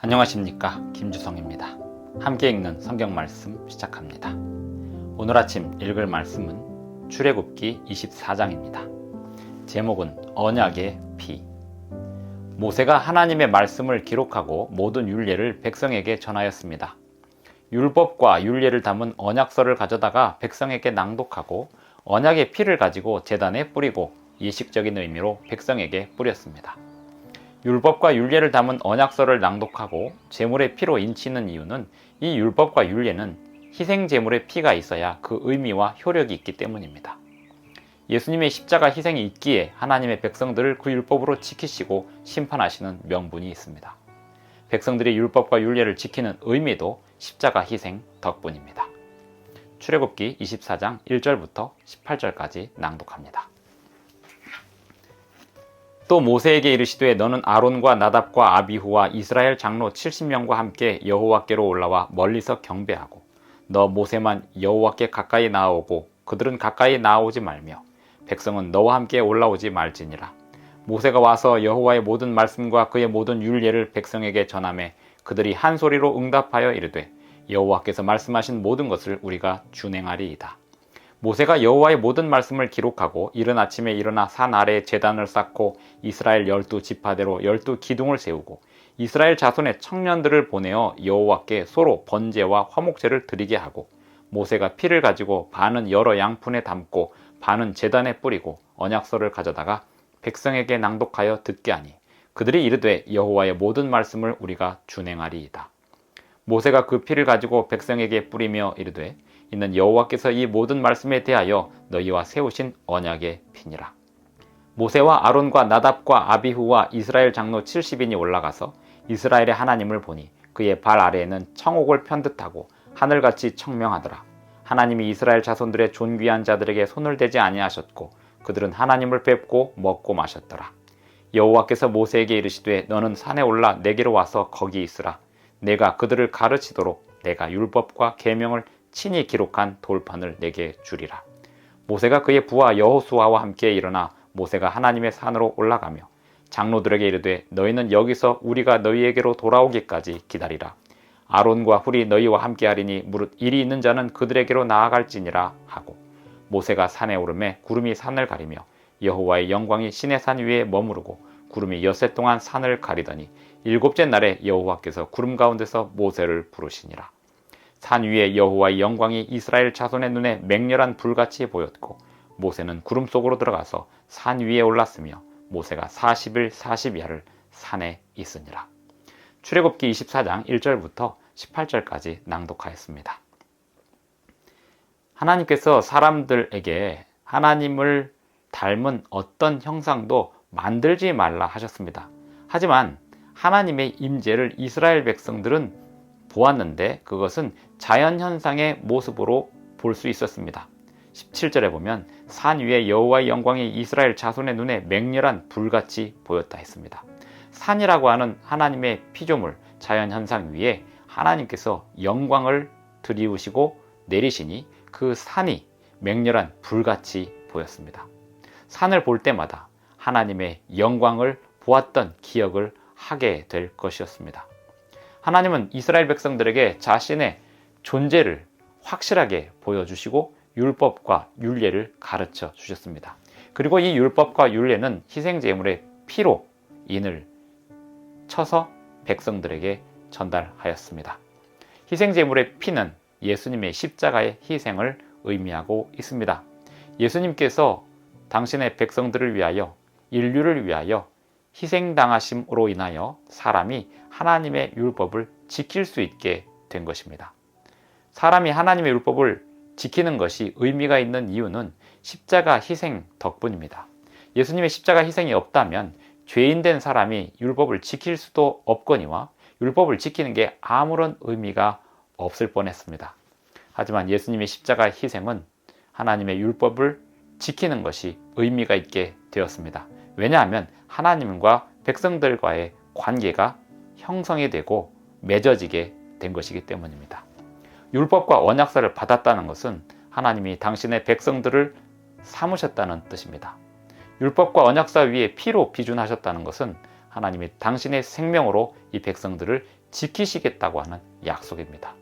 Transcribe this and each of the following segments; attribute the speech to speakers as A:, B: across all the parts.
A: 안녕하십니까, 김주성입니다. 함께 읽는 성경 말씀 시작합니다. 오늘 아침 읽을 말씀은 출애굽기 24장입니다. 제목은 언약의 피. 모세가 하나님의 말씀을 기록하고 모든 율례를 백성에게 전하였습니다. 율법과 율례를 담은 언약서를 가져다가 백성에게 낭독하고 언약의 피를 가지고 제단에 뿌리고 예식적인 의미로 백성에게 뿌렸습니다. 율법과 율례를 담은 언약서를 낭독하고 제물의 피로 인치는 이유는 이 율법과 율례는 희생 제물의 피가 있어야 그 의미와 효력이 있기 때문입니다. 예수님의 십자가 희생이 있기에 하나님의 백성들을 그 율법으로 지키시고 심판하시는 명분이 있습니다. 백성들이 율법과 율례를 지키는 의미도 십자가 희생 덕분입니다. 출애굽기 24장 1절부터 18절까지 낭독합니다. 또 모세에게 이르시되 너는 아론과 나답과 아비후와 이스라엘 장로 70명과 함께 여호와께로 올라와 멀리서 경배하고 너 모세만 여호와께 가까이 나아오고 그들은 가까이 나아오지 말며 백성은 너와 함께 올라오지 말지니라. 모세가 와서 여호와의 모든 말씀과 그의 모든 율례를 백성에게 전하매 그들이 한 소리로 응답하여 이르되 여호와께서 말씀하신 모든 것을 우리가 준행하리이다. 모세가 여호와의 모든 말씀을 기록하고 이른 아침에 일어나 산 아래에 제단을 쌓고 이스라엘 12지파대로 12기둥을 세우고 이스라엘 자손의 청년들을 보내어 여호와께 소로 번제와 화목제를 드리게 하고 모세가 피를 가지고 반은 여러 양푼에 담고 반은 제단에 뿌리고 언약서를 가져다가 백성에게 낭독하여 듣게 하니 그들이 이르되 여호와의 모든 말씀을 우리가 준행하리이다. 모세가 그 피를 가지고 백성에게 뿌리며 이르되 이는 여호와께서 이 모든 말씀에 대하여 너희와 세우신 언약의 피니라. 모세와 아론과 나답과 아비후와 이스라엘 장로 70인이 올라가서 이스라엘의 하나님을 보니 그의 발 아래에는 청옥을 편듯하고 하늘같이 청명하더라. 하나님이 이스라엘 자손들의 존귀한 자들에게 손을 대지 아니하셨고 그들은 하나님을 뵙고 먹고 마셨더라. 여호와께서 모세에게 이르시되 너는 산에 올라 내게로 와서 거기 있으라. 내가 그들을 가르치도록 내가 율법과 계명을 친히 기록한 돌판을 내게 주리라. 모세가 그의 부하 여호수아와 함께 일어나 모세가 하나님의 산으로 올라가며 장로들에게 이르되 너희는 여기서 우리가 너희에게로 돌아오기까지 기다리라. 아론과 훌이 너희와 함께 하리니 무릇 일이 있는 자는 그들에게로 나아갈지니라 하고 모세가 산에 오르매 구름이 산을 가리며 여호와의 영광이 시내산 위에 머무르고 구름이 엿새 동안 산을 가리더니 일곱째 날에 여호와께서 구름 가운데서 모세를 부르시니라. 산 위에 여호와의 영광이 이스라엘 자손의 눈에 맹렬한 불같이 보였고 모세는 구름 속으로 들어가서 산 위에 올랐으며 모세가 40일 40야를 산에 있으니라. 출애굽기 24장 1절부터 18절까지 낭독하였습니다. 하나님께서 사람들에게 하나님을 닮은 어떤 형상도 만들지 말라 하셨습니다. 하지만 하나님의 임재를 이스라엘 백성들은 보았는데 그것은 자연현상의 모습으로 볼 수 있었습니다. 17절에 보면 산 위에 여호와의 영광이 이스라엘 자손의 눈에 맹렬한 불같이 보였다 했습니다. 산이라고 하는 하나님의 피조물, 자연현상 위에 하나님께서 영광을 들이우시고 내리시니 그 산이 맹렬한 불같이 보였습니다. 산을 볼 때마다 하나님의 영광을 보았던 기억을 하게 될 것이었습니다. 하나님은 이스라엘 백성들에게 자신의 존재를 확실하게 보여주시고 율법과 율례를 가르쳐 주셨습니다. 그리고 이 율법과 율례는 희생제물의 피로 인을 쳐서 백성들에게 전달하였습니다. 희생제물의 피는 예수님의 십자가의 희생을 의미하고 있습니다. 예수님께서 당신의 백성들을 위하여 인류를 위하여 희생당하심으로 인하여 사람이 하나님의 율법을 지킬 수 있게 된 것입니다. 사람이 하나님의 율법을 지키는 것이 의미가 있는 이유는 십자가 희생 덕분입니다. 예수님의 십자가 희생이 없다면 죄인된 사람이 율법을 지킬 수도 없거니와 율법을 지키는 게 아무런 의미가 없을 뻔했습니다. 하지만 예수님의 십자가 희생은 하나님의 율법을 지키는 것이 의미가 있게 되었습니다. 왜냐하면 하나님과 백성들과의 관계가 형성이 되고 맺어지게 된 것이기 때문입니다. 율법과 언약서를 받았다는 것은 하나님이 당신의 백성들을 삼으셨다는 뜻입니다. 율법과 언약서 위에 피로 비준하셨다는 것은 하나님이 당신의 생명으로 이 백성들을 지키시겠다고 하는 약속입니다.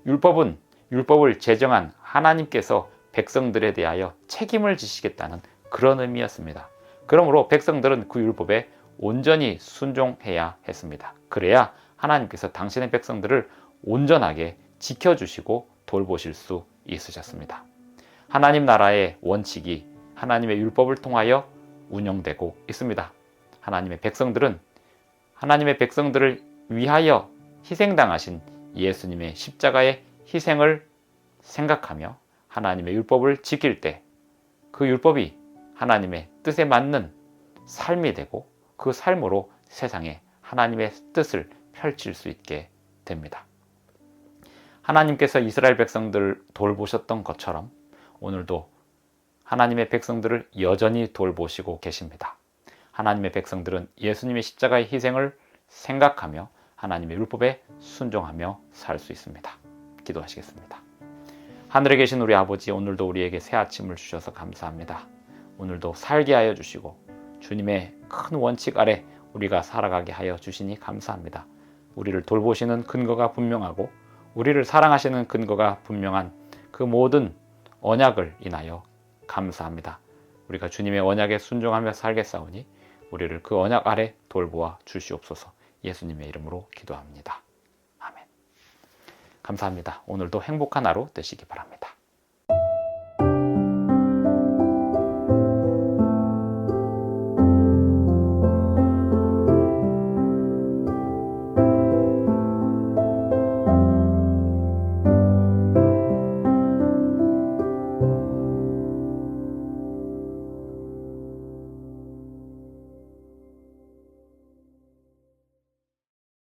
A: 율법을 제정한 하나님께서 백성들에 대하여 책임을 지시겠다는 그런 의미였습니다. 그러므로 백성들은 그 율법에 온전히 순종해야 했습니다. 그래야 하나님께서 당신의 백성들을 온전하게 지켜주시고 돌보실 수 있으셨습니다. 하나님 나라의 원칙이 하나님의 율법을 통하여 운영되고 있습니다. 하나님의 백성들을 위하여 희생당하신 예수님의 십자가의 희생을 생각하며 하나님의 율법을 지킬 때 그 율법이 하나님의 뜻에 맞는 삶이 되고 그 삶으로 세상에 하나님의 뜻을 펼칠 수 있게 됩니다. 하나님께서 이스라엘 백성들을 돌보셨던 것처럼 오늘도 하나님의 백성들을 여전히 돌보시고 계십니다. 하나님의 백성들은 예수님의 십자가의 희생을 생각하며 하나님의 율법에 순종하며 살 수 있습니다. 기도하시겠습니다. 하늘에 계신 우리 아버지, 오늘도 우리에게 새 아침을 주셔서 감사합니다. 오늘도 살게 하여 주시고 주님의 큰 원칙 아래 우리가 살아가게 하여 주시니 감사합니다. 우리를 돌보시는 근거가 분명하고 우리를 사랑하시는 근거가 분명한 그 모든 언약을 인하여 감사합니다. 우리가 주님의 언약에 순종하며 살겠사오니 우리를 그 언약 아래 돌보아 주시옵소서. 예수님의 이름으로 기도합니다. 아멘. 감사합니다. 오늘도 행복한 하루 되시기 바랍니다.